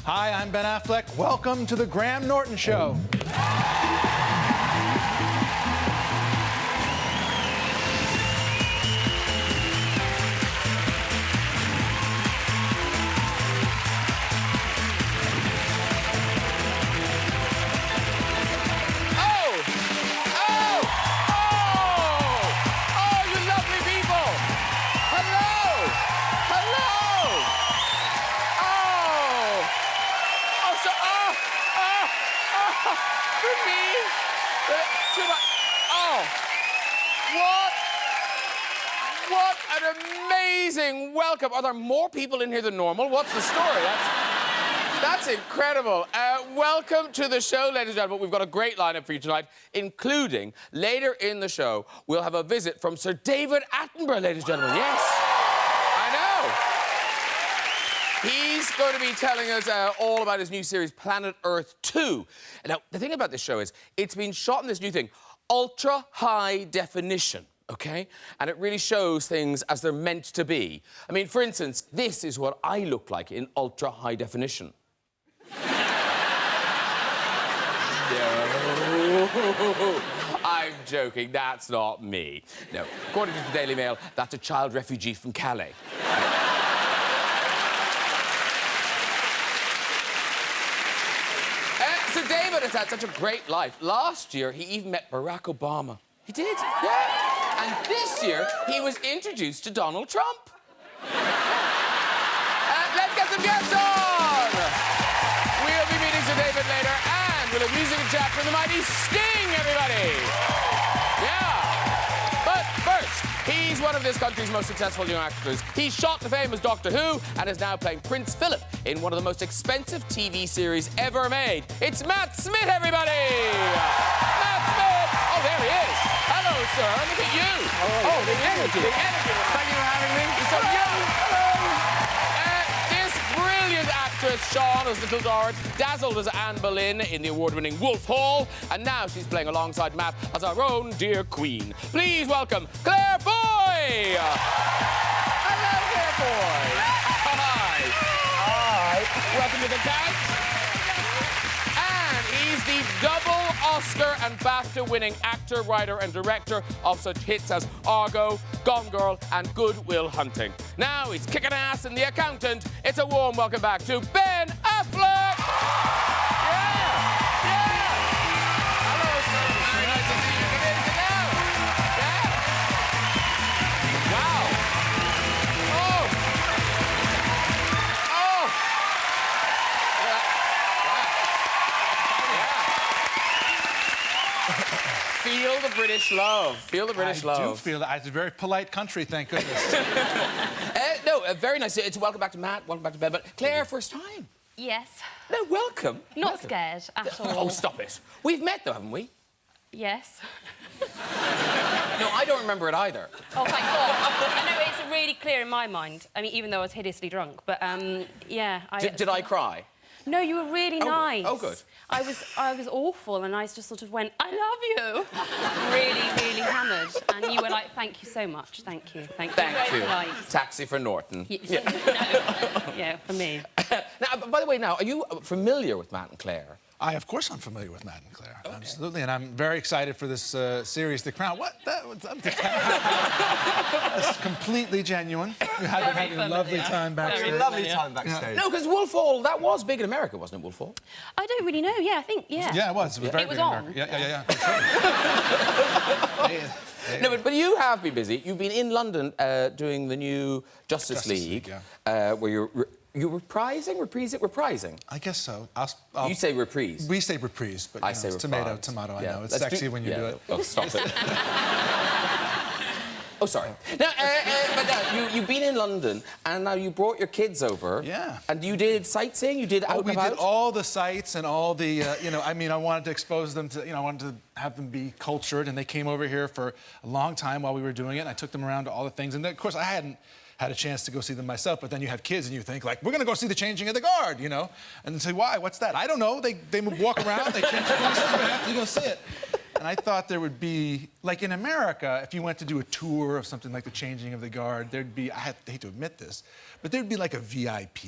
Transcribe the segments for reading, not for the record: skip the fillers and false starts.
Hi, I'm Ben Affleck. Welcome to the Graham Norton Show. What an amazing welcome. Are there more people in here than normal? What's the story? That's incredible. Welcome to the show, ladies and gentlemen. We've got a great lineup for you tonight, including, later in the show, we'll have a visit from Sir David Attenborough, ladies and gentlemen. Yes, I know. He's going to be telling us all about his new series, Planet Earth 2. Now, the thing about this show is it's been shot in this new thing, ultra-high definition. OK? And it really shows things as they're meant to be. I mean, for instance, this is what I look like in ultra-high definition. No. I'm joking. That's not me. No. According to the Daily Mail, that's a child refugee from Calais. So David has had such a great life. Last year, he even met Barack Obama. He did, yeah. And this year, he was introduced to Donald Trump. Let's get some guests on! We'll be meeting Sir David later, and we'll have music and chat from the mighty Sting, everybody! Yeah! But first, he's one of this country's most successful young actors. He shot to fame as Doctor Who, and is now playing Prince Philip in one of the most expensive TV series ever made. It's Matt Smith, everybody! Matt Smith! Oh, there he is! Hello, sir. Look at you. Oh, the energy. The energy. Thank you for having me. So young. This brilliant actress, Sean, as Little Dorrit, dazzled as Anne Boleyn in the award-winning Wolf Hall, and now she's playing alongside Matt as our own dear queen. Please welcome Claire Foy. Hello, Claire Foy. Hi. Hi. Welcome to the cast. He's the double Oscar and BAFTA-winning actor, writer and director of such hits as Argo, Gone Girl and Good Will Hunting. Now he's kicking ass in The Accountant. It's a warm welcome back to Ben Affleck! Yeah! Yeah! Hello, sir. Very nice to see you. Come in, sit down. Yeah! Wow! Oh! Oh! Feel the British love. Feel the British love. I do feel that. It's a very polite country, thank goodness. Very nice. It's welcome back to Matt, welcome back to Ben. But Claire, first time. Yes. No, welcome. Not scared at all. Oh, stop it. We've met, though, haven't we? Yes. No, I don't remember it either. Oh, thank God. I know, it's really clear in my mind. I mean, even though I was hideously drunk. But, yeah. Did I cry? No, you were really nice. Oh, good. I was awful, and I just sort of went, I love you. Really, really hammered. And you were like, thank you so much. Thank you. Thank you. Thank you. Polite. Taxi for Norton. Yeah. No. Yeah, for me. Now, by the way, now, are you familiar with Matt and Claire? Of course I'm familiar with Matt and Claire. Okay. Absolutely, and I'm very excited for this series, The Crown. What? That's completely genuine. You have been having a lovely time backstage. Lovely time backstage. No, because Wolf Hall, that was big in America, wasn't it, Wolf Hall? I don't really know. Yeah, I think, yeah. Yeah, it was. It was very It was big in on. America. Yeah. Yeah. No, but you have been busy. You've been in London doing the new Justice League where you're reprising? I guess so. You say reprise. We say reprise, but I say it's tomato, tomato. Yeah. I know. It's sexy when you do it. Oh, stop it. Oh, sorry. Now, but now, you've been in London, and now you brought your kids over. Yeah. And you did sightseeing? You did out and about? We did all the sights and all the, I mean, I wanted to expose them to, I wanted to have them be cultured, and they came over here for a long time while we were doing it, and I took them around to all the things. And then, of course, I hadn't had a chance to go see them myself, but then you have kids and you think, like, we're going to go see the changing of the guard, you know? And they say, why? What's that? I don't know. They walk around, they change places, we have to go see it. And and I thought there would be, like in America, if you went to do a tour of something like the changing of the guard, there'd be, I hate to admit this, but there'd be like a VIP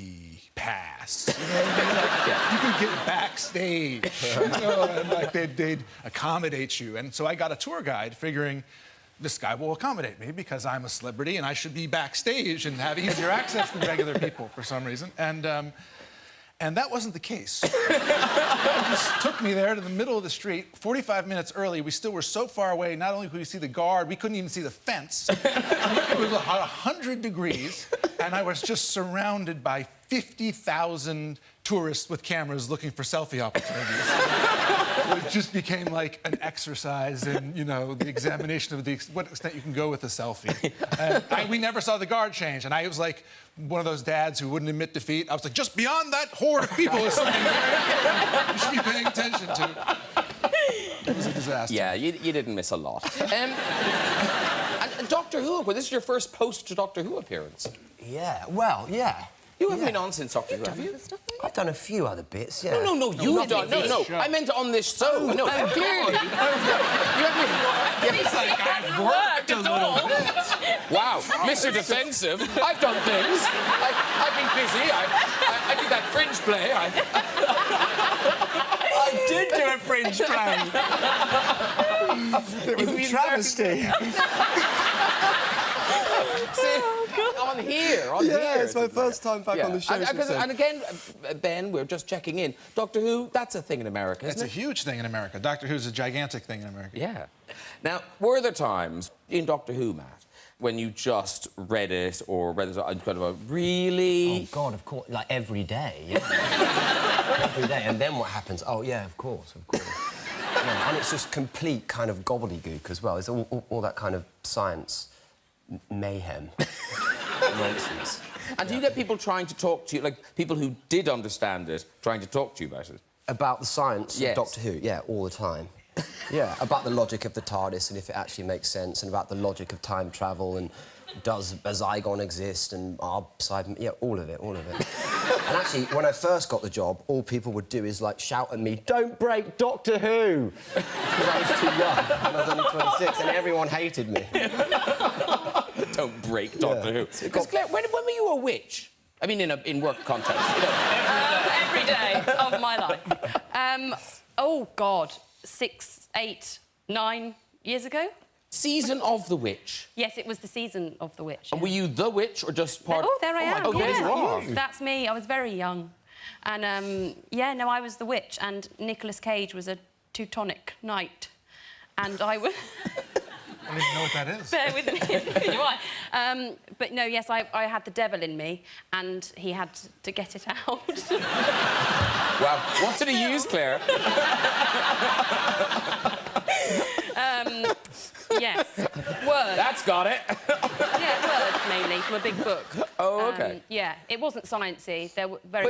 pass. You know what I mean? Like, you could get backstage, you know, and like they'd accommodate you. And so I got a tour guide figuring, this guy will accommodate me because I'm a celebrity and I should be backstage and have easier access than regular people for some reason. And that wasn't the case. He just took me there to the middle of the street, 45 minutes early. We still were so far away, not only could we see the guard, we couldn't even see the fence. It was 100 degrees, and I was just surrounded by 50,000 tourists with cameras looking for selfie opportunities. It just became like an exercise in, you know, the examination of what extent you can go with a selfie. And we never saw the guard change, and I was like one of those dads who wouldn't admit defeat. I was like, just beyond that horde of people is something you should be paying attention to. It was a disaster. Yeah, you didn't miss a lot. And Doctor Who, well, this is your first post-Doctor Who appearance. Yeah, well, yeah. You haven't been on since Doctor Who, have you? I've done a few other bits, yeah. No, you've done. No. I meant on this show. No, clearly. You haven't. It's like I've worked a little bit. Wow, Mr. Defensive. I've done things. I've been busy. I did that Fringe play. I did do a Fringe play. It was a travesty. On here. Yeah, it's my first time back on the show. And again, Ben, we're just checking in. Doctor Who, that's a thing in America, isn't It's a huge thing in America. Doctor Who's a gigantic thing in America. Yeah. Now, were there times in Doctor Who, Matt, when you just read it or read it kind of a really... Oh, God, of course. Like, every day, yeah. Every day. And then what happens? Oh, yeah, of course. Yeah, and it's just complete kind of gobbledygook as well. It's all that kind of science mayhem. Nonsense. And do you get people trying to talk to you, like people who did understand it, trying to talk to you about it? About the science Yes. of Doctor Who? Yeah, all the time. Yeah, about the logic of the TARDIS and if it actually makes sense, and about the logic of time travel and does a Zygon exist and our side... Yeah, all of it. And actually, when I first got the job, all people would do is, like, shout at me, "Don't break Doctor Who!" Because I was too young, and I was only 26, and everyone hated me. Don't break Doctor Who. Because, Claire, when were you a witch? I mean, in work context. You know. Every day of my life. Oh, God, 6, 8, 9 years ago? Season of the Witch. Yes, it was the season of the witch. And were you the witch or just part... Oh, there I am. Oh, there you are. That's me. I was very young. And, yeah, no, I was the witch. And Nicolas Cage was a Teutonic knight. And I was... I don't even know what that is. Bear with me. You are. But, no, yes, I had the devil in me, and he had to get it out. Wow. What did he use, Claire? Yes. Words. That's got it. Yeah, words, mainly, from a big book. Oh, OK. Yeah, it wasn't sciencey.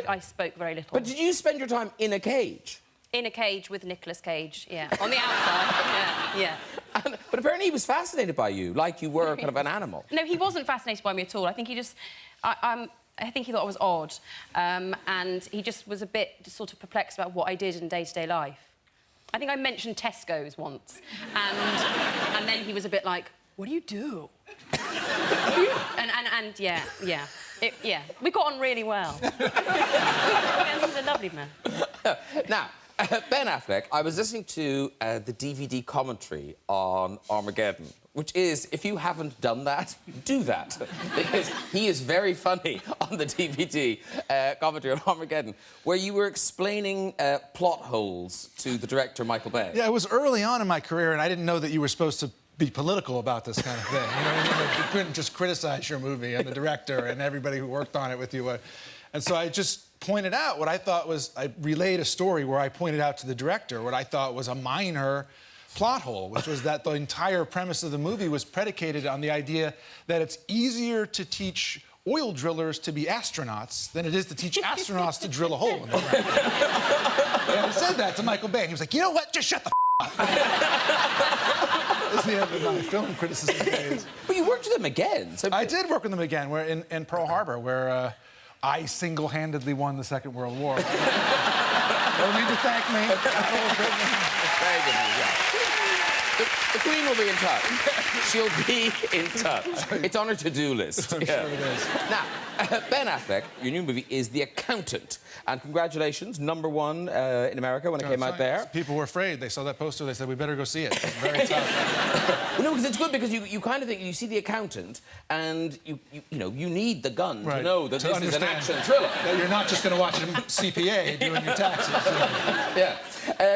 I spoke very little. But did you spend your time in a cage? In a cage with Nicolas Cage, yeah. On the outside, yeah. But apparently he was fascinated by you, like you were kind of an animal. No, he wasn't fascinated by me at all. I think he just... I think he thought I was odd. And he just was a bit sort of perplexed about what I did in day-to-day life. I think I mentioned Tesco's once. And then he was a bit like, "What do you do?" and yeah. Yeah. We got on really well. He's a lovely man. Now, Ben Affleck, I was listening to the DVD commentary on Armageddon, which is, if you haven't done that, do that. Because he is very funny on the DVD commentary on Armageddon, where you were explaining plot holes to the director, Michael Bay. Yeah, it was early on in my career, and I didn't know that you were supposed to be political about this kind of thing. You know what I mean? Like, you couldn't just criticize your movie and the director and everybody who worked on it with you. And so I just pointed out what I thought was... I relayed a story where I pointed out to the director what I thought was a minor plot hole, which was that the entire premise of the movie was predicated on the idea that it's easier to teach oil drillers to be astronauts than it is to teach astronauts to drill a hole in the ground. And I said that to Michael Bay, and he was like, "You know what? Just shut the up." That's the end of my film criticism days. But you worked with him again. So... I did work with them again, where in Pearl Harbor, where I single-handedly won the Second World War. Don't need to thank me. Very good. Yeah. The Queen will be in touch. She'll be in touch. It's on her to-do list. I'm sure it is. Now, Ben Affleck, your new movie is The Accountant. And congratulations, #1 in America when it came out there. People were afraid. They saw that poster. They said, we better go see it. It's very tough. Well, no, because it's good because you kind of think, you see The Accountant and you need the gun to know that this is an action thriller. That you're not just going to watch a CPA doing your taxes. Yeah.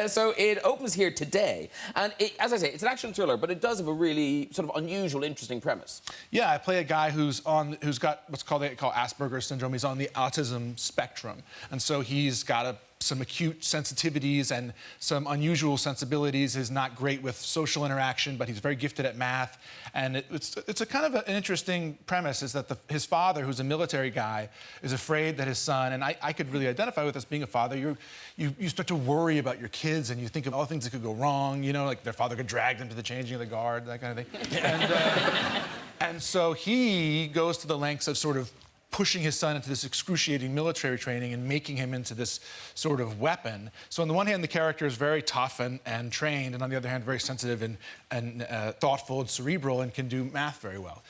So it opens here today. And as I say, it's an action thriller, but it does have a really sort of unusual, interesting premise. Yeah, I play a guy who's got what's called Asperger's syndrome. He's on the autism spectrum. And so he's got some acute sensitivities and some unusual sensibilities. He's not great with social interaction, but he's very gifted at math. And it's a kind of an interesting premise, is that his father, who's a military guy, is afraid that his son, and I could really identify with this being a father, you start to worry about your kids and you think of all the things that could go wrong, like their father could drag them to the changing of the guard, that kind of thing. And so he goes to the lengths of sort of pushing his son into this excruciating military training and making him into this sort of weapon. So on the one hand, the character is very tough and trained, and on the other hand, very sensitive and thoughtful and cerebral and can do math very well.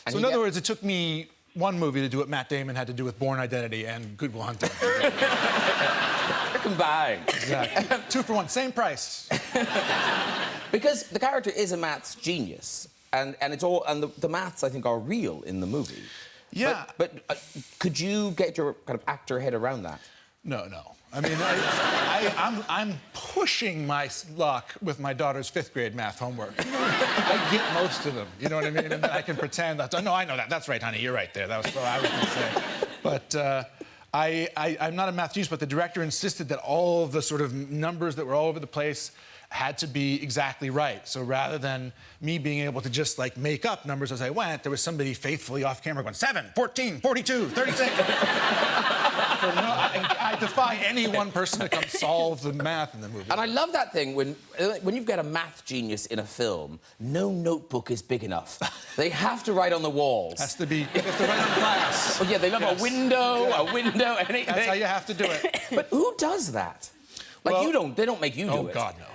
And so in other words, it took me one movie to do what Matt Damon had to do with Bourne Identity and Good Will Hunting. They're combined. Exactly. 2 for 1, same price. Because the character is a maths genius, and the maths, I think, are real in the movie. Yeah. But could you get your kind of actor head around that? No. I mean, I'm pushing my luck with my daughter's 5th grade math homework. I get most of them, you know what I mean? And then I can pretend that, no, I know that. That's right, honey, you're right there. That was what I was going to say. But I'm not a math genius, but the director insisted that all of the sort of numbers that were all over the place had to be exactly right. So rather than me being able to just make up numbers as I went, there was somebody faithfully off camera going 7, 14, 42, 36. I defy any one person to come solve the math in the movie. And I love that thing when you've got a math genius in a film, no notebook is big enough. They have to write on the walls. They have to write on glass. Oh, yeah, they love a window, anything. That's how you have to do it. But who does that? They don't make you do it. Oh, God, no.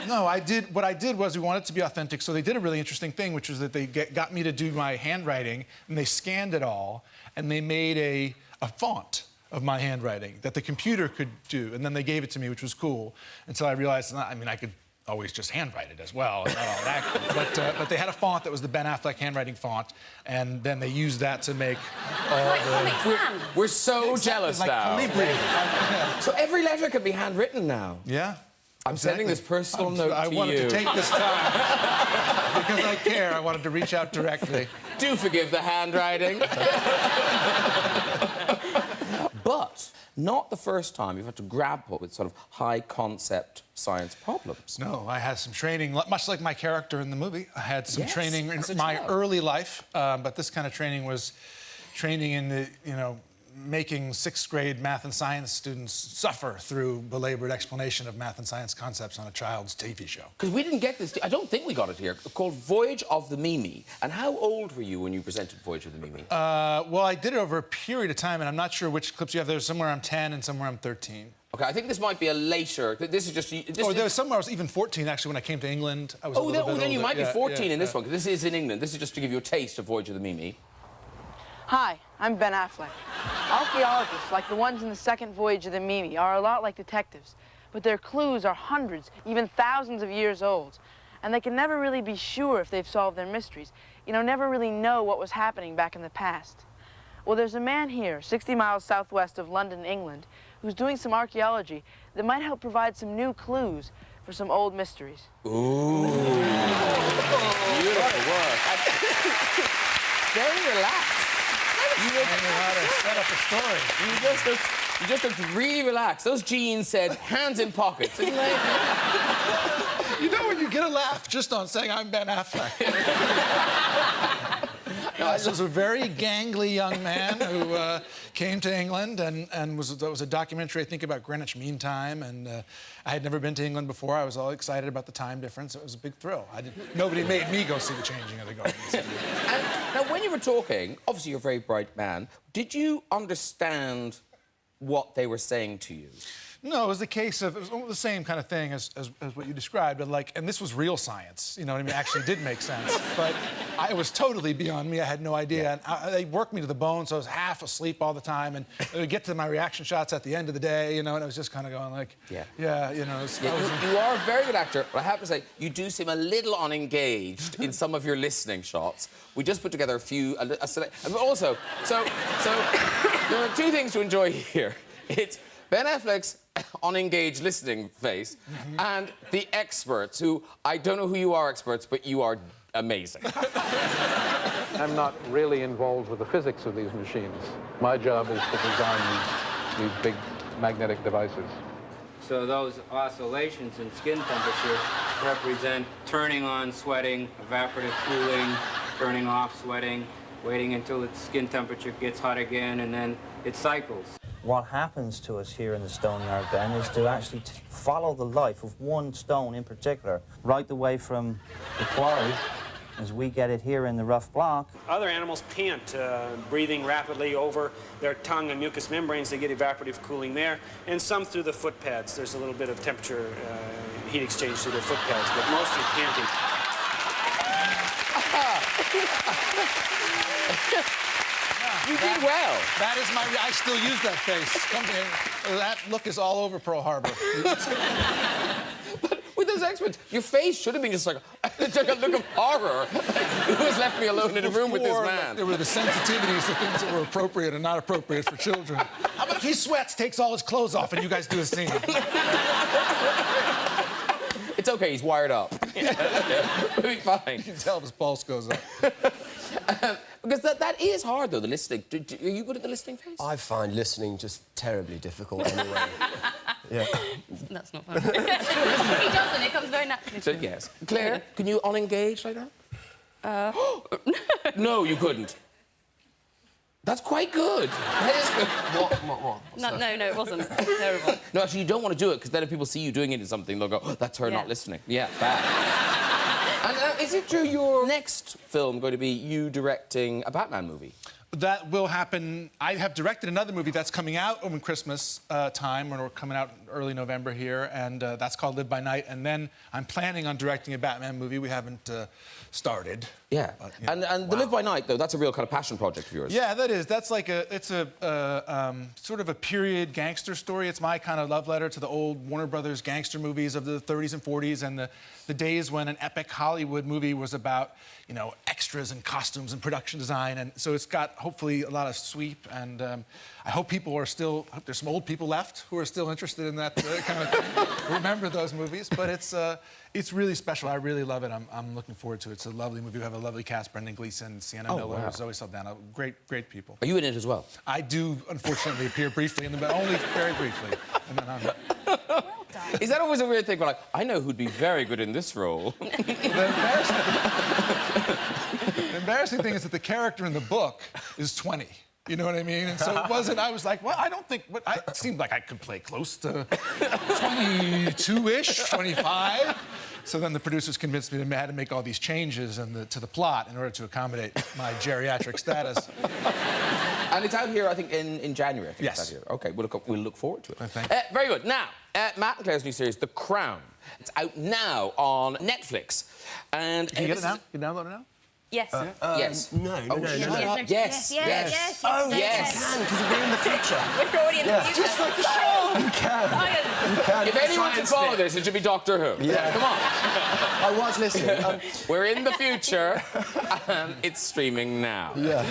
No, what I did was we wanted it to be authentic, so they did a really interesting thing, which was that they got me to do my handwriting, and they scanned it all, and they made a font of my handwriting that the computer could do, and then they gave it to me, which was cool, until I realized, I could always just handwrite it as well. Not all that cool. But they had a font that was the Ben Affleck handwriting font, and then they used that to make all We're so jealous now. So every letter can be handwritten now. Yeah. I'm sending this personal note to you. I wanted to take this time. Because I care, I wanted to reach out directly. Do forgive the handwriting. But not the first time you've had to grapple with sort of high-concept science problems. No, I had some training, much like my character in the movie. I had some training in my early life, but this kind of training was training in the, making 6th grade math and science students suffer through belabored explanation of math and science concepts on a child's TV show. Because we didn't get this, I don't think we got it here, called Voyage of the Mimi. And how old were you when you presented Voyage of the Mimi? Well, I did it over a period of time, and I'm not sure which clips you have. There's somewhere I'm 10 and somewhere I'm 13. OK, I think this might be a later... This is just... There was somewhere I was even 14, actually, when I came to England. I was then you might be 14 in this one, because this is in England. This is just to give you a taste of Voyage of the Mimi. Hi, I'm Ben Affleck. Archaeologists, like the ones in the second Voyage of the Mimi, are a lot like detectives, but their clues are hundreds, even thousands of years old, and they can never really be sure if they've solved their mysteries. Never really know what was happening back in the past. Well, there's a man here, 60 miles southwest of London, England, who's doing some archaeology that might help provide some new clues for some old mysteries. Ooh. Beautiful work. Very relaxed. You know how to set up a story. You just looked really relaxed. Those jeans said, hands in pockets. Didn't they? When you get a laugh just on saying, I'm Ben Affleck. This was a very gangly young man who came to England, and that was a documentary, I think, about Greenwich Mean Time, and I had never been to England before. I was all excited about the time difference. It was a big thrill. Nobody made me go see the changing of the gardens. Now, when you were talking, obviously you're a very bright man, did you understand what they were saying to you? No, it was the case of, it was almost the same kind of thing as what you described, but like, and this was real science, you know what I mean? It actually did make sense, but it was totally beyond me. I had no idea. And they worked me to the bone, so I was half asleep all the time, and they would get to my reaction shots at the end of the day, you know, and I was just kind of going like, you know. You are a very good actor, but I have to say, you do seem a little unengaged in some of your listening shots. We just put together a few, and also, so there are two things to enjoy here. It's Ben Affleck's unengaged listening face and the experts who, I don't know who you are, experts, but you are amazing. I'm not really involved with the physics of these machines. My job is to design these big magnetic devices. So those oscillations in skin temperature represent turning on sweating, evaporative cooling, turning off sweating, waiting until its skin temperature gets hot again, and then it cycles. What happens to us here in the stone yard, Ben, is to actually follow the life of one stone in particular, right the way from the quarry, as we get it here in the rough block. Other animals pant, breathing rapidly over their tongue and mucous membranes. They get evaporative cooling there, and some through the foot pads. There's a little bit of temperature heat exchange through their foot pads, but mostly panting. You did well. That is I still use that face. Come here. That look is all over Pearl Harbor. But with those experts, your face should have been just like a look of horror. Who has left me alone in a room with this man? There were the sensitivities to things that were appropriate and not appropriate for children. How about if he sweats, takes all his clothes off, and you guys do a scene? It's okay, he's wired up. We'll be fine. You can tell if his pulse goes up. Because that is hard, though, the listening. Are you good at the listening phase? I find listening just terribly difficult anyway. That's not funny. He doesn't. It comes very naturally to So, him. yes. Claire, can you unengage like that? No, you couldn't. That's quite good. That is good. What? No, it wasn't. Terrible. No, actually, you don't want to do it, because then if people see you doing it in something, they'll go, oh, that's her not listening. Yeah, bad. And is it true your next film going to be you directing a Batman movie? That will happen. I have directed another movie that's coming out over Christmas time, when we're coming out early November here, and that's called Live by Night. And then I'm planning on directing a Batman movie. We haven't started. Yeah. And the Live by Night, though, that's a real kind of passion project of yours. Yeah, that is. That's like it's a sort of a period gangster story. It's my kind of love letter to the old Warner Brothers gangster movies of the 30s and 40s, and the days when an epic Hollywood movie was about, you know, extras and costumes and production design. And so it's got, hopefully, a lot of sweep. And I hope people are still, there's some old people left who are still interested in that kind of thing. Remember those movies. But it's really special. I really love it. I'm looking forward to it. It's a lovely movie. We have a lovely cast: Brendan Gleeson, Sienna Miller, wow. Zoe Saldana. Great people. Are you in it as well? I do, unfortunately, appear briefly in them, but only very briefly. And then I'm... Is that always a weird thing? Where, like, I know who'd be very good in this role. The embarrassing thing is that the character in the book is 20. You know what I mean? And so it wasn't, I was like, well, I don't think, it seemed like I could play close to 22-ish, 25. So then the producers convinced me that I had to make all these changes to the plot in order to accommodate my geriatric status. And it's out here, I think, in January. I think Yes. It's out here. OK, we'll look forward to it. Thank you. Very good. Now, Matt and Claire's new series, The Crown. It's out now on Netflix. And Can you get it now? Can you download it now? Yes. Yes. No. Yes. Oh, yes. Because we're in the future. We're already in the future. Just like the show. You can. If anyone can follow this, it should be Doctor Who. Yeah. Come on. I was listening. We're in the future, and it's streaming now. Yeah.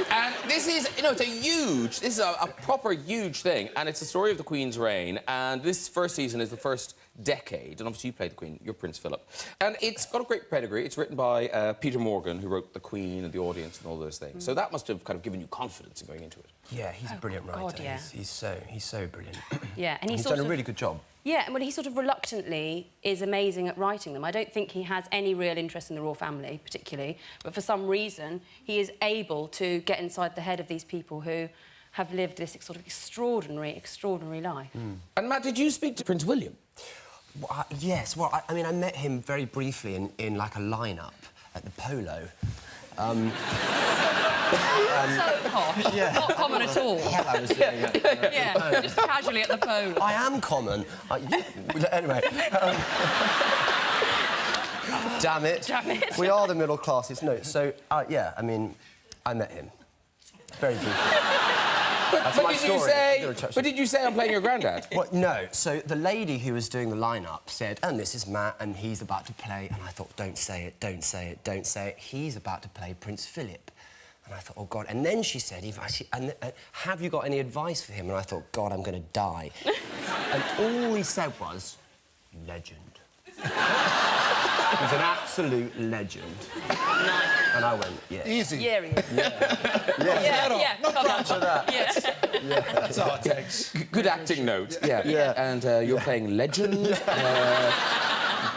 And this is, you know, this is a proper huge thing, and it's the story of the Queen's reign, and this first season is the first decade, and obviously you played the Queen, you're Prince Philip. And it's got a great pedigree. It's written by Peter Morgan, who wrote The Queen and The Audience and all those things. So that must have kind of given you confidence in going into it. Yeah, he's a brilliant writer. God, yeah. He's so brilliant. Yeah, and he's done a really good job. Yeah, well, he sort of reluctantly is amazing at writing them. I don't think he has any real interest in the royal family, particularly, but for some reason, he is able to get inside the head of these people who have lived this sort of extraordinary life. And Matt, did you speak to Prince William? Well, yes, well, I mean, I met him very briefly in like a lineup at the Polo. So posh. Yeah. Not common at all. Hell, I was doing it. Yeah, just casually at the phone. I am common. Anyway. Damn it. Damn it. We are the middle classes. No, so, yeah, I mean, I met him. Very briefly. But did you say I'm playing your granddad? Well, no. So the lady who was doing the lineup said, and this is Matt, and he's about to play, and I thought, don't say it, don't say it, don't say it. He's about to play Prince Philip. And I thought, oh, God. And then she said, have you got any advice for him? And I thought, God, I'm going to die. And all he said was, legend. He's an absolute legend. Nice. And I went, yeah. Easy. Yeah, he is. Yeah. No pressure that. Yeah. That's all it takes. Good acting note. Yeah. And you're playing legend.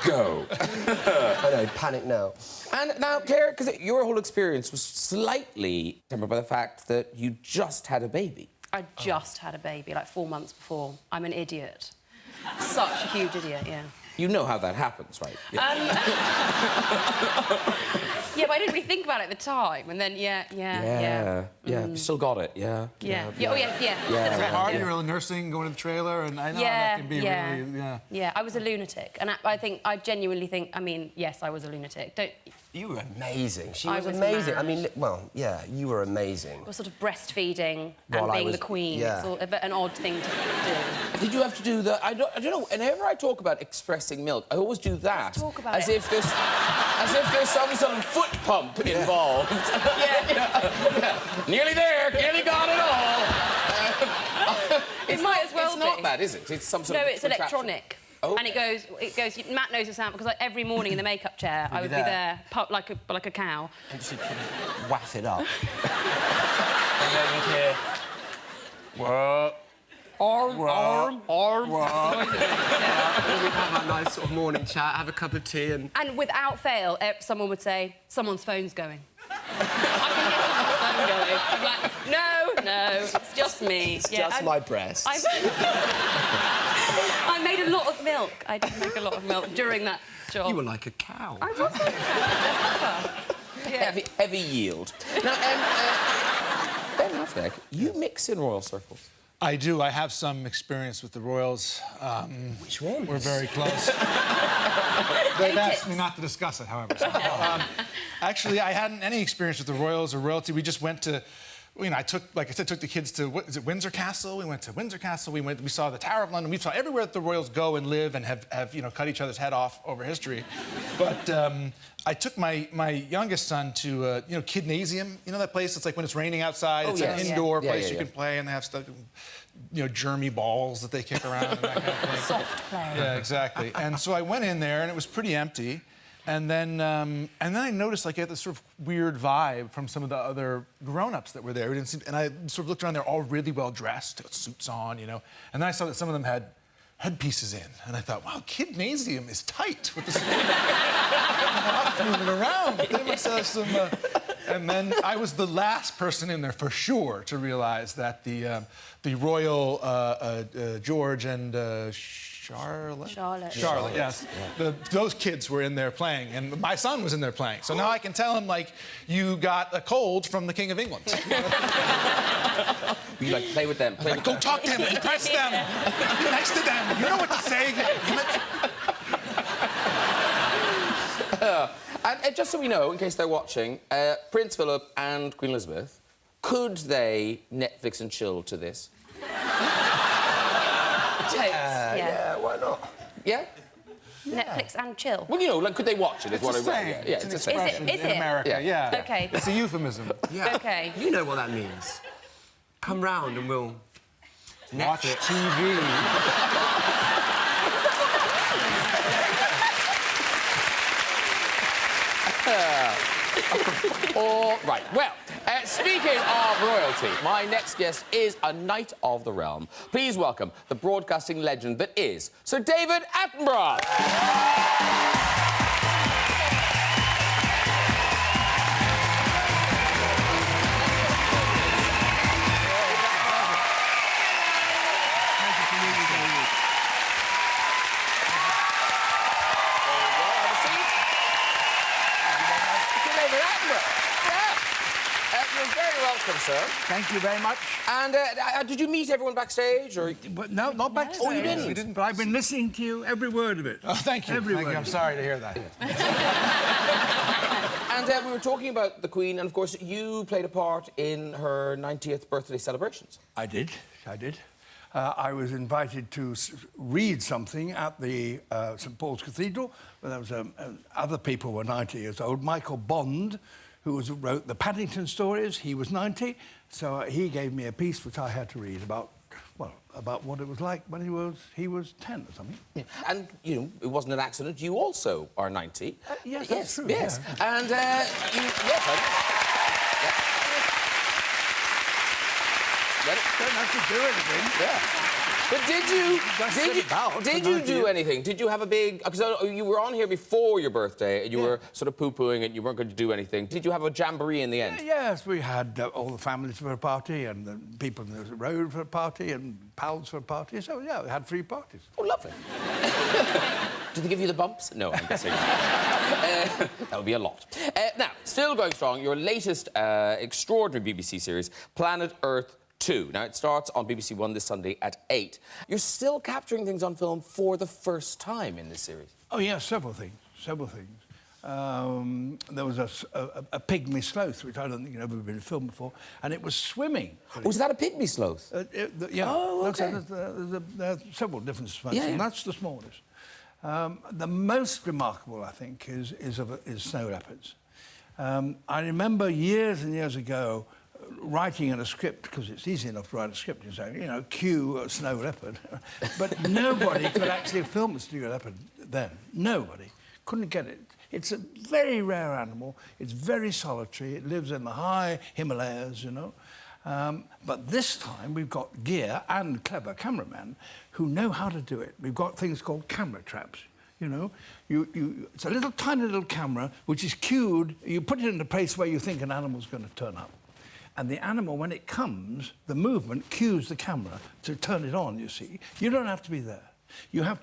Go. I know, panic now. And now, Claire, because your whole experience was slightly tempered by the fact that you just had a baby. I just had a baby, like 4 months before. I'm an idiot. Such a huge idiot, yeah. You know how that happens, right? Yeah, but I didn't really think about it at the time. And then, yeah. You still got it, yeah. Oh, yeah. Still It's around, hard. yeah. You're nursing, going to the trailer, and I know that can be really... Yeah, I was a lunatic. And I genuinely think, I mean, yes, I was a lunatic. You were amazing. She I was was amazing. mad. I mean, well, yeah, you were amazing. I was sort of breastfeeding While and I being was- the queen. yeah. It's all a bit an odd thing to do. Did you have to do the... I don't know, whenever I talk about expressing milk, I always do that. Let's talk about as it. if there's some sort of foot pump involved. Yeah. Nearly there, nearly got it all. It might as well It's not be. that, is it? It's some sort No, of it's contraption. electronic. Oh. And it goes. Matt knows the sound because like, every morning in the makeup chair, I would be there, like a cow. And she'd waff it up. And then you'd hear... Arm. We'd have a nice sort of morning chat, have a cup of tea and... And without fail, someone would say, someone's phone's going. I can hear someone's phone going. I'm like, no, it's just me. It's just my breasts. I made a lot of milk. I did make a lot of milk during that job. You were like a cow. I was like a cow. Yeah. Heavy yield. Now, Ben Affleck, you mix in royal circles. I do. I have some experience with the royals. Which one? We're very close. They've asked me not to discuss it, however. So, actually, I hadn't any experience with the royals or royalty. We just went to... I took the kids to, is it Windsor Castle? We went to Windsor Castle. We saw the Tower of London. We saw everywhere that the royals go and live and have cut each other's head off over history. But I took my youngest son to, Kidnasium. You know that place? It's like when it's raining outside. Oh, it's yes. an indoor Yeah, place yeah, you can play, and they have stuff, germy balls that they kick around and that kind of thing. Soft play. Yeah, exactly. And so I went in there, and it was pretty empty. And then I noticed I had this sort of weird vibe from some of the other grown-ups that were there. And I sort of looked around, they're all really well dressed, with suits on, And then I saw that some of them had headpieces in. And I thought, wow, Kidnasium is tight with the moving around. They must have some... And then I was the last person in there for sure to realize that the royal George and... Charlotte, yes. Yeah. Those kids were in there playing, and my son was in there playing. So now I can tell him, you got a cold from the King of England. You play with them. Go talk to him, impress them, next to them. You know what to say. And just so we know, in case they're watching, Prince Philip and Queen Elizabeth, could they Netflix and chill to this? Yeah, why not? Yeah? Netflix and chill. Well, could they watch it? It's a saying. Yeah, it's an a saying. expression Is it? in America. Yeah. Okay. It's a euphemism. Yeah. Okay. You know what that means. Come round and we'll... Watch TV. All right. Well, speaking of royalty, my next guest is a knight of the realm. Please welcome the broadcasting legend that is Sir David Attenborough. You're very Thank you very much. And did you meet everyone backstage, or...? But no, not backstage. Oh, you didn't? We didn't, but I've been listening to you, every word of it. Oh, thank you. Every Thank word you. I'm of it. sorry to hear that. And we were talking about the Queen, and of course, you played a part in her 90th birthday celebrations. I did. I was invited to read something at the St Paul's Cathedral, where there was other people were 90 years old. Michael Bond, who wrote the Paddington stories, he was 90, so he gave me a piece which I had to read about what it was like when he was 10 or something. Yeah. And, you know, it wasn't an accident. You also are 90. Yes, that's true. Yes. Yeah. And, yes, Don't have to do anything. Yeah. But did you do anything? Did you have a big... Because you were on here before your birthday, and you were sort of poo-pooing and you weren't going to do anything. Did you have a jamboree in the end? Yes, we had all the families for a party, and the people on the road for a party, and pals for a party. So, yeah, we had 3 parties. Oh, lovely. Did they give you the bumps? No, I'm guessing not. That would be a lot. Now, still going strong, your latest extraordinary BBC series, Planet Earth 2. Now, it starts on BBC One this Sunday at 8. You're still capturing things on film for the first time in this series. Oh, yeah, several things. There was a pygmy sloth, which I don't think had ever been filmed before, and it was swimming. Was that a pygmy sloth? Yeah. Oh, OK. There are several different sloths, Yeah. and that's the smallest. The most remarkable, I think, is snow leopards. I remember years and years ago writing in a script, because it's easy enough to write a script, you say, you know, cue a snow leopard. But nobody could actually film a snow leopard then. Nobody. Couldn't get it. It's a very rare animal. It's very solitary. It lives in the high Himalayas, you know. But this time we've got gear and clever cameramen who know how to do it. We've got things called camera traps. You know, it's a tiny little camera which is cued. You put it in a place where you think an animal's going to turn up. And the animal, when it comes, the movement cues the camera to turn it on, you see. You don't have to be there. You have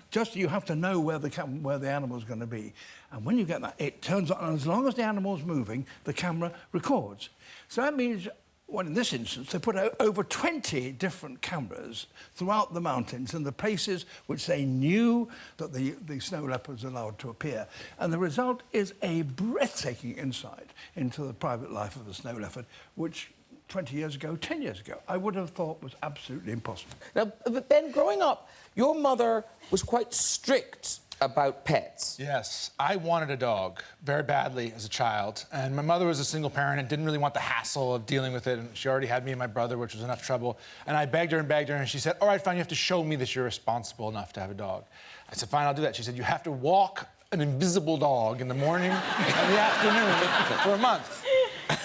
to know where the animal's going to be. And when you get that, it turns on. And as long as the animal's moving, the camera records. So that means, well, in this instance, they put over 20 different cameras throughout the mountains in the places which they knew that the snow leopards are allowed to appear. And the result is a breathtaking insight into the private life of the snow leopard, which 20 years ago, 10 years ago, I would have thought was absolutely impossible. Now, but Ben, growing up, your mother was quite strict about pets. Yes, I wanted a dog very badly as a child, and my mother was a single parent and didn't really want the hassle of dealing with it, and she already had me and my brother, which was enough trouble, and I begged her, and she said, all right, fine, you have to show me that you're responsible enough to have a dog. I said, fine, I'll do that. She said, you have to walk an invisible dog in the morning and the afternoon for a month.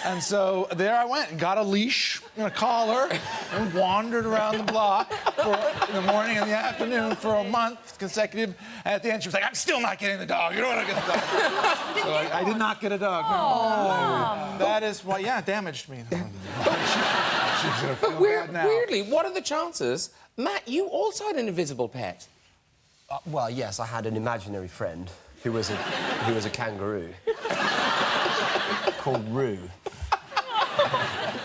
And so there I went and got a leash and a collar and wandered around the block in the morning and the afternoon for a month consecutive. And at the end, she was like, I'm still not getting the dog. You don't want to get the dog. So I did not get a dog. No. That is why, yeah, it damaged me. But weirdly, what are the chances? Matt, you also had an invisible pet. Well, yes, I had an imaginary friend who was a kangaroo. Called Roo.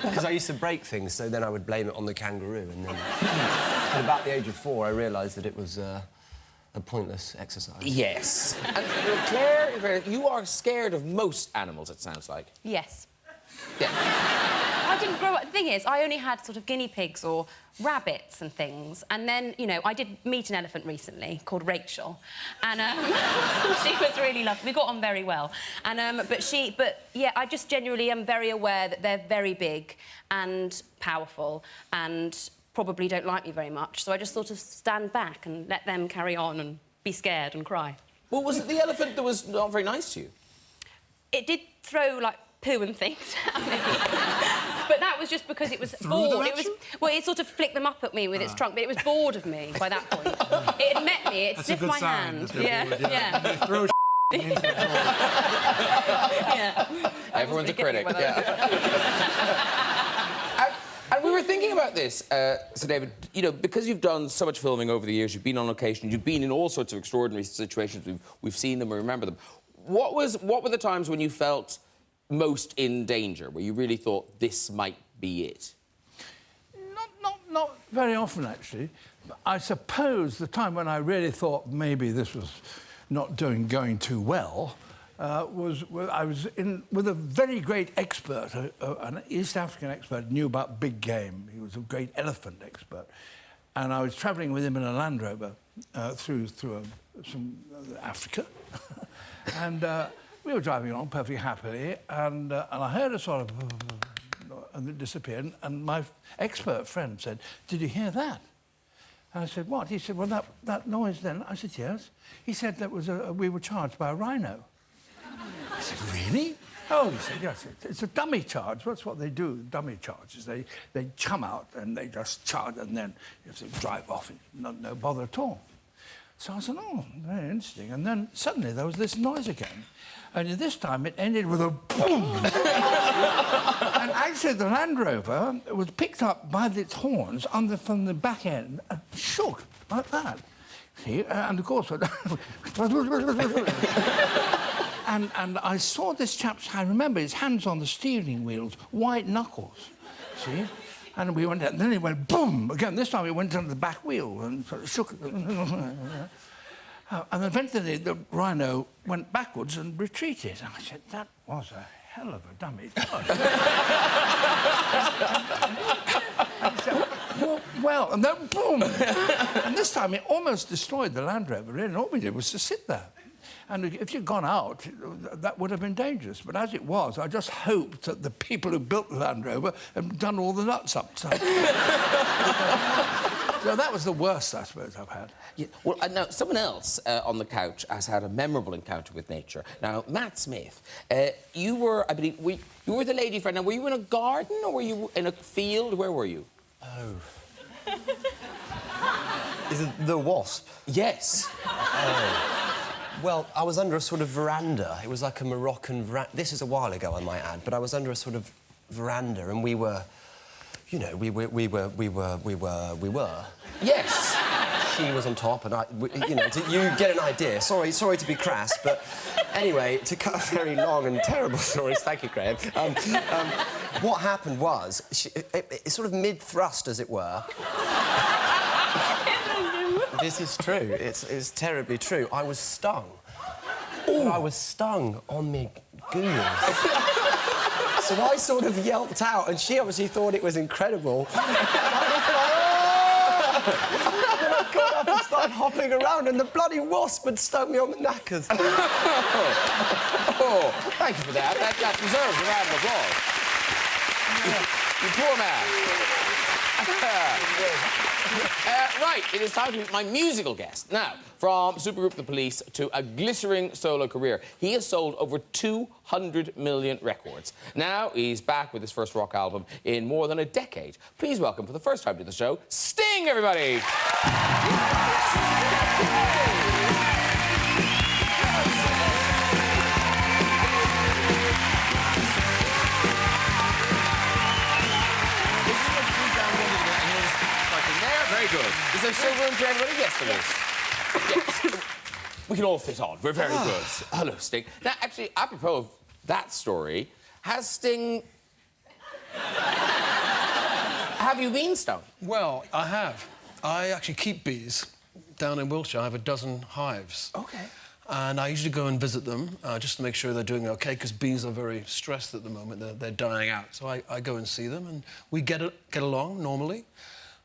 Because I used to break things, so then I would blame it on the kangaroo. And then, at about the age of 4, I realised that it was a pointless exercise. Yes. And Claire, you are scared of most animals, it sounds like. Yes. Yeah. I didn't grow up... The thing is, I only had sort of guinea pigs or rabbits and things. And then, you know, I did meet an elephant recently called Rachel. And she was really lovely. We got on very well. And, but, yeah, I just genuinely am very aware that they're very big and powerful and probably don't like me very much. So I just sort of stand back and let them carry on and be scared and cry. Well, was it the elephant that was not very nice to you? It did throw, like, poo and things at me. But that was just because it was bored. It sort of flicked them up at me with its trunk, but it was bored of me by that point. It had met me, it sniffed my hand. Yeah. Throw Yeah. Everyone's a critic, And we were thinking about this, so David, you know, because you've done so much filming over the years, you've been on location, you've been in all sorts of extraordinary situations, we've seen them, we remember them. What were the times when you felt most in danger, where you really thought this might be it? not very often, actually. I suppose the time when I really thought maybe this was not going too well was when I was with a very great expert, an East African expert, knew about big game. He was a great elephant expert. And I was travelling with him in a Land Rover through Africa. And we were driving along perfectly happily, and I heard a sort of... and it disappeared, and my expert friend said, "Did you hear that?" And I said, "What?" He said, "Well, that noise then." I said, "Yes." He said that was we were charged by a rhino. I said, "Really?" "Oh," he said, "Yes, it's a dummy charge. That's what they do, dummy charges. They come out and they just charge, and then if they drive off, no bother at all." So I said, "Oh, very interesting." And then suddenly there was this noise again. And this time it ended with a boom. And actually the Land Rover was picked up by its horns from the back end and shook like that. See? And of course... and I saw this chap's hand. Remember, his hands on the steering wheels, white knuckles. See? And we went, and then it went boom again. This time it went under the back wheel and sort of shook it. And eventually the rhino went backwards and retreated. And I said, "That was a hell of a dummy charge." And said, well, and then boom. And this time it almost destroyed the Land Rover, really. And all we did was to sit there. And if you'd gone out, that would have been dangerous. But as it was, I just hoped that the people who built the Land Rover had done all the nuts up. So that was the worst, I suppose, I've had. Yeah. Well, now, someone else on the couch has had a memorable encounter with nature. Now, Matt Smith, you were, I believe, you were the lady friend. Now, were you in a garden or were you in a field? Where were you? Oh. Is it the wasp? Yes. Oh. Well, I was under a sort of veranda. It was like a Moroccan veranda. This is a while ago, I might add, but I was under a sort of veranda, and we were... You know, we were. Yes. She was on top, and you get an idea. Sorry to be crass, but anyway, to cut a very long and terrible story, thank you, Graham. What happened was, it's sort of mid-thrust, as it were. This is true. It's terribly true. I was stung. Ooh. I was stung on me goons. So I sort of yelped out, and she obviously thought it was incredible. And I got up and started hopping around, and the bloody wasp had stung me on the knackers. Oh, thank you for that. That deserves a round of applause. You poor man. Right, it is time to meet my musical guest. Now, from supergroup The Police to a glittering solo career, he has sold over 200 million records. Now he's back with his first rock album in more than a decade. Please welcome for the first time to the show, Sting, everybody! Very good. Is there still room for everybody? Yes, there is. Yes. We can all fit on. We're very good. Hello, Sting. Now, actually, apropos of that story, has Sting... Have you been stung? Well, I have. I actually keep bees down in Wiltshire. I have a dozen hives. OK. And I usually go and visit them just to make sure they're doing OK, because bees are very stressed at the moment. They're dying out. So I go and see them, and we get along normally.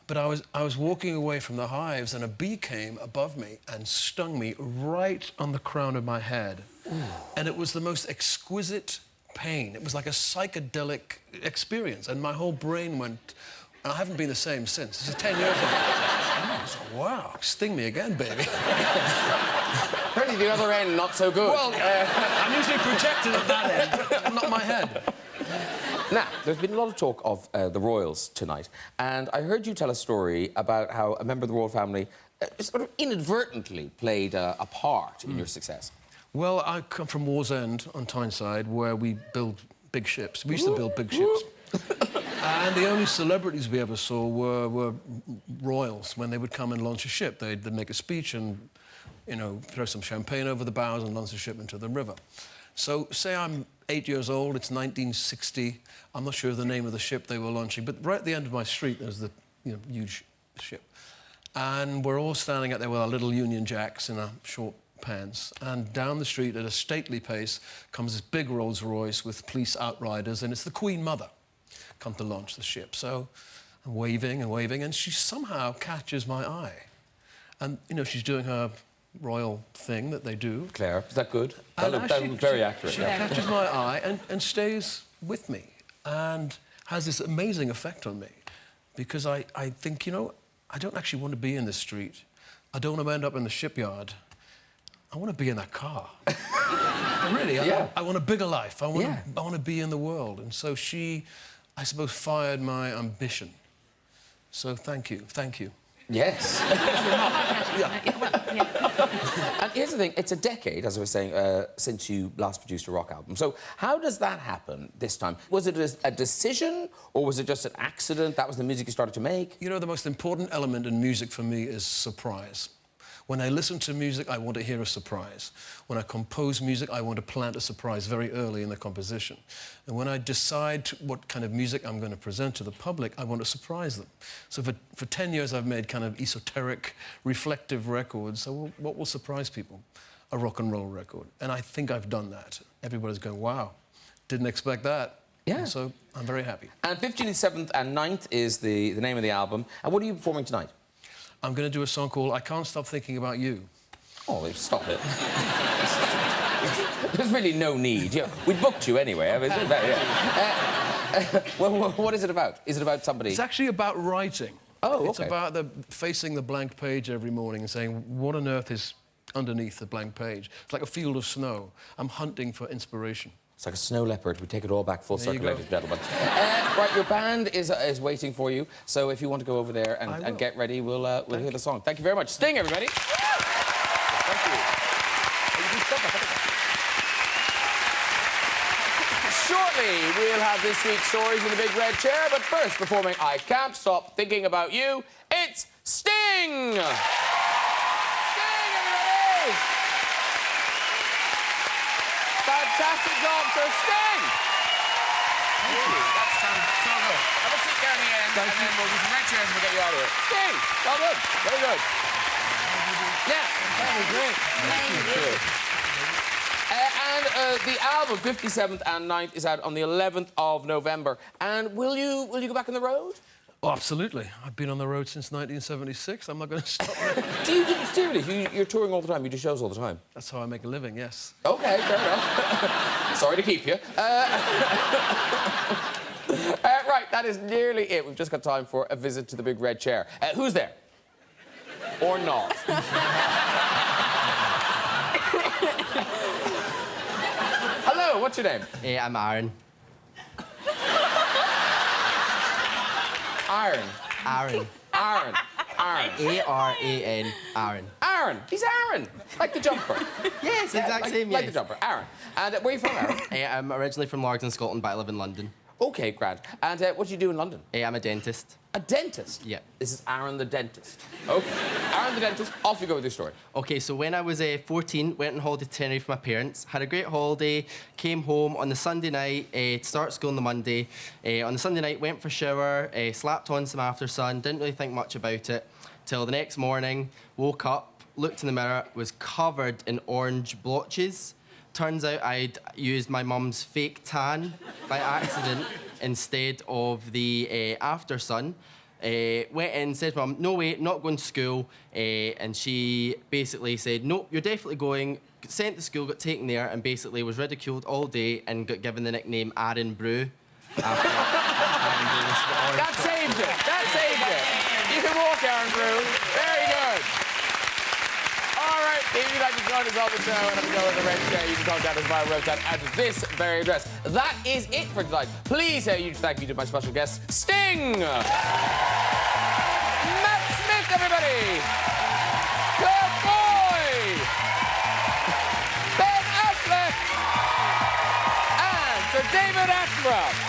But I was walking away from the hives, and a bee came above me and stung me right on the crown of my head. Ooh. And it was the most exquisite pain. It was like a psychedelic experience, and my whole brain went... I haven't been the same since. This is 10 years ago. I was like, wow, sting me again, baby. Apparently the other end, not so good. Well, I'm usually projected at that end, not my head. Now, there's been a lot of talk of the royals tonight, and I heard you tell a story about how a member of the royal family sort of inadvertently played a part in your success. Well, I come from Wallsend on Tyneside, where we build big ships. We used to build big ships. And the only celebrities we ever saw were royals. When they would come and launch a ship, they'd make a speech and, you know, throw some champagne over the bows and launch the ship into the river. So, say I'm 8 years old, it's 1960, I'm not sure of the name of the ship they were launching, but right at the end of my street there's the huge ship. And we're all standing out there with our little Union Jacks in our short pants. And down the street at a stately pace comes this big Rolls Royce with police outriders, and it's the Queen Mother come to launch the ship. So I'm waving and waving, and she somehow catches my eye. And, she's doing her royal thing that they do. Claire, is that good? That looked very accurate. She catches my eye and stays with me and has this amazing effect on me because I think, I don't actually want to be in the street. I don't want to end up in the shipyard. I want to be in that car. Really, I want a bigger life. I want to be in the world. And so she, I suppose, fired my ambition. So thank you. Yes. And here's the thing, it's a decade, as I was saying, since you last produced a rock album. So how does that happen this time? Was it a decision, or was it just an accident? That was the music you started to make? The most important element in music for me is surprise. When I listen to music, I want to hear a surprise. When I compose music, I want to plant a surprise very early in the composition. And when I decide what kind of music I'm going to present to the public, I want to surprise them. So for 10 years, I've made kind of esoteric, reflective records. So what will surprise people? A rock and roll record. And I think I've done that. Everybody's going, wow, didn't expect that. Yeah. And so I'm very happy. And 15th, 7th and 9th is the name of the album. And what are you performing tonight? I'm going to do a song called I Can't Stop Thinking About You. Oh, stop it. There's really no need. We booked you anyway. Well, what is it about? Is it about somebody? It's actually about writing. Oh, okay. It's about facing the blank page every morning and saying, what on earth is underneath the blank page? It's like a field of snow. I'm hunting for inspiration. It's like a snow leopard. We take it all back full circle, ladies and gentlemen. Right, Right, your band is waiting for you. So if you want to go over there and get ready, we'll hear the song. Thank you very much. Sting, everybody. Thank you. Shortly, we'll have this week's stories in the big red chair. But first, performing I Can't Stop Thinking About You, it's Sting! Sting, everybody! Fantastic job, Sir Sting! Thank you. That sounds so good. Have a seat down the end, and then we'll do some red chairs and we'll get you out of here. Sting! Well done. Very good. Yeah, that was great. Thank you. And the album, 57th and 9th, is out on the 11th of November. And will you go back on the road? Oh, absolutely. I've been on the road since 1976. I'm not going to stop now. Do you seriously? You're touring all the time? You do shows all the time? That's how I make a living, yes. OK, fair enough. Sorry to keep you. Right, that is nearly it. We've just got time for a visit to the big red chair. Who's there? Or not? Hello, what's your name? I'm Aaron. Aaron. Aaron. Aaron. Aaron. A-R-A-N. Aaron. Aaron. He's Aaron. Like the jumper. Yes, exact same, Like the jumper. Aaron. And where are you from, Aaron? I'm originally from Largton, Scotland, but I live in London. OK, grand. And what do you do in London? I'm a dentist. A dentist? Yeah. This is Aaron the dentist. OK. Aaron the dentist, off you go with your story. OK, so when I was 14, went on holiday to Tenerife with my parents, had a great holiday, came home on the Sunday night to start school on the Monday. On the Sunday night, went for a shower, slapped on some after sun, didn't really think much about it, till the next morning, woke up, looked in the mirror, was covered in orange blotches. Turns out I'd used my mum's fake tan by accident instead of the after sun. Went in, said to Mum, no way, not going to school. And she basically said, no, you're definitely going. Sent to school, got taken there, and basically was ridiculed all day and got given the nickname Aaron Brew. That saved it. That saved it. You can walk, Aaron Brew. Very good. All right, if you'd like to join us on the show and have a go at the red chair, you can contact us via our website at this very address. That is it for tonight. Please say a huge thank you to my special guests, Sting! Matt Smith, everybody! Claire Foy! Ben Affleck! And Sir David Attenborough!